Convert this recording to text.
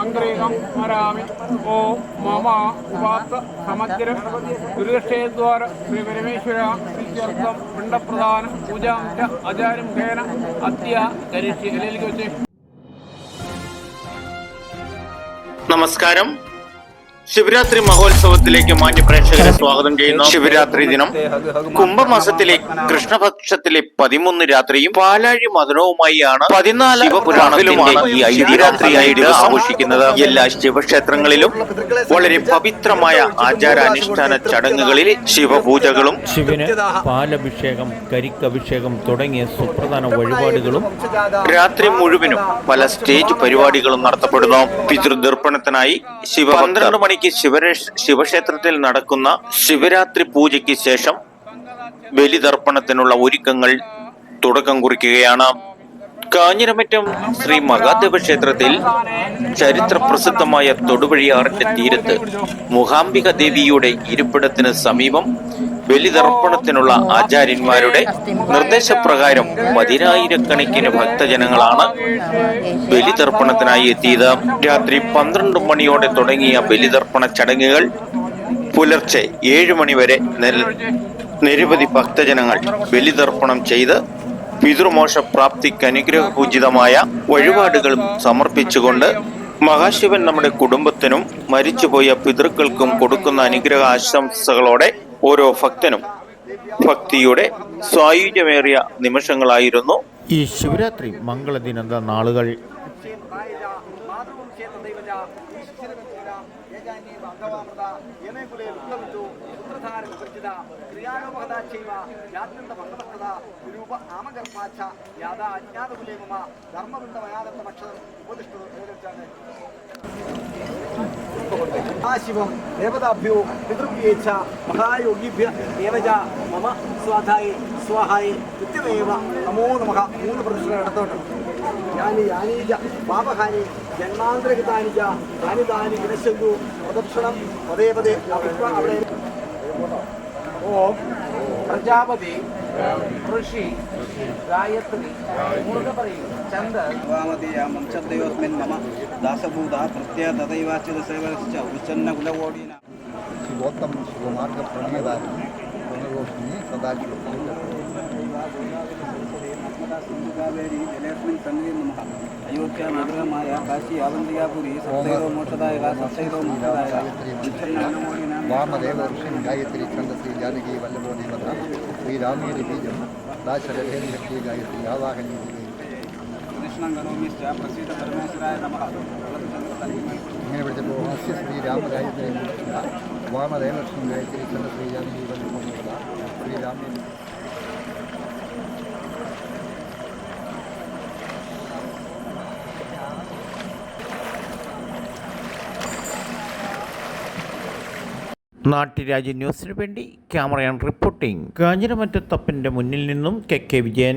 അംഗ്രേകം സ്മരാമി. ഓം മമ ഉപാത്ത സമഗ്ര ദുരിതക്ഷേദ്വാര ശ്രീ പരമേശ്വര പ്രീത്യർത്ഥം പിണ്ടപ്രധാന പൂജാം ച ആചാര്യമുഖേന അദ്യ കരിഷ്യെ. എല്ലേക്ക് വെച്ചേ. നമസ്കാരം. ശിവരാത്രി മഹോത്സവത്തിലേക്ക് മാന്യ പ്രേക്ഷകരെ സ്വാഗതം ചെയ്യുന്നു. ശിവരാത്രി ദിനം കുംഭമാസത്തിലെ കൃഷ്ണപക്ഷത്തിലെ 13 രാത്രിയും പാലാഴി മദനവുമായിയാണ് 14 ശിവപുരാണത്തിലുമാണ് ഈ ശിവരാത്രിയായിട്ട് ആഘോഷിക്കുന്നത്. എല്ലാ ശിവക്ഷേത്രങ്ങളിലും വളരെ പവിത്രമായ ആചാരാനുഷ്ഠാന ചടങ്ങുകളിൽ ശിവപൂജകളും ശിവന് പാലഭിഷേകം, കരിക്കഭിഷേകം തുടങ്ങിയ സുപ്രധാന വഴിപാടുകളും രാത്രി മുഴുവനും പല സ്റ്റേജ് പരിപാടികളും നടത്തപ്പെടുന്നു. പിതൃദർപ്പണത്തിനായി 12 മണിക്ക് ശിവക്ഷേത്രത്തിൽ നടക്കുന്ന ശിവരാത്രി പൂജയ്ക്ക് ശേഷം ബലിതർപ്പണത്തിനുള്ള ഒരുക്കങ്ങൾ തുടക്കം കുറിക്കുകയാണ്. കാഞ്ഞിരമറ്റം ശ്രീ മഹാദേവ ക്ഷേത്രത്തിൽ ചരിത്ര പ്രസിദ്ധമായ തൊടുവഴിയാറിന്റെ തീരത്ത് മൂകാംബിക ദേവിയുടെ ഇരിപ്പിടത്തിന് സമീപം ബലിതർപ്പണത്തിനുള്ള ആചാര്യന്മാരുടെ നിർദ്ദേശപ്രകാരം 10,000-കണക്കിന് ഭക്തജനങ്ങളാണ് ബലിതർപ്പണത്തിനായി എത്തിയത്. രാത്രി 12 മണിയോടെ തുടങ്ങിയ ബലിതർപ്പണ ചടങ്ങുകൾ പുലർച്ചെ 7 മണി വരെ നിരവധി ഭക്തജനങ്ങൾ ബലിതർപ്പണം ചെയ്ത് പിതൃമോക്ഷ പ്രാപ്തിക്ക് അനുഗ്രഹപൂജിതമായ വഴിപാടുകളും സമർപ്പിച്ചുകൊണ്ട് മഹാശിവൻ നമ്മുടെ കുടുംബത്തിനും മരിച്ചുപോയ പിതൃക്കൾക്കും കൊടുക്കുന്ന അനുഗ്രഹ ആശംസകളോടെ ഓരോ ഭക്തനും ഭക്തിയുടെ സായുജ്യമേറിയ നിമിഷങ്ങളായിരുന്നു ഈ ശിവരാത്രി മംഗളദിനದ നാളുകൾ. ശിവം ദേവതാഭ്യോ പിതൃഭ്യേച്ഛ മഹായോഗിഭ്യ ദേവജ മമ സ്വാധായ സ്വാഹായ നിത്യമേവ നമോ നമഃ. 3 പ്രദക്ഷിണ നടത്തോട്ട്. യാനി യാനീജ പാപഹാനി ജന്മാന്തരഹിതാനിജ താനി താനി വിനശന്തു പ്രദക്ഷിണം പതേ പതേ. അവിടെ ഓം പ്രജാപതി ഋഷി ഗായത്രി വംശദ്വയോസ്മിൻ മമ ദാസഭൂത പ്രത്യ തദൈവാച്യുത സേവനശ്ച ഉച്ചന്ന കുലകോടീന ശിവോത്തമ ശിവമാർഗ പ്രണയദാനി സദാശിവ സിന്ധുകാവേരി ജലേസ്മിൻ സന്നിധി നമഃ. അയോധ്യ നഗരമായ കാശി ആവന്തികാപുരി സപ്തൈരോ മോക്ഷദായക സപ്തൈരോ മോക്ഷദായക ഉച്ചന്ന കുലകോടീന വാമദേവ ഋഷി ഗായത്രി ഛന്ദശ്രീ ജാനകി വല്ലഭോ ദേവത ശ്രീരാമേരി ബീജം ദാശരഥേരി ശക്തി ഗായത്രി ആവാഹനീ കൃഷ്ണം കരോമിശ്ച പ്രസീത പരമേശ്വരായ നമഃ. ഇങ്ങനെ വിളിച്ചപ്പോൾ ഹസ്യ ശ്രീരാമ ഗായത്രി വാമദേവ ഋഷി ഗായത്രി ഛന്ദശ്രീ ജാനകി വല്ലഭോ ദേവത ശ്രീരാമേരി. നാട്ടുരാജ്യ ന്യൂസിനു വേണ്ടി ക്യാമറയാൻ റിപ്പോർട്ടിംഗ്. കാഞ്ഞിരമറ്റത്തപ്പൻ്റെ മുന്നിൽ നിന്നും കെ വിജയൻ.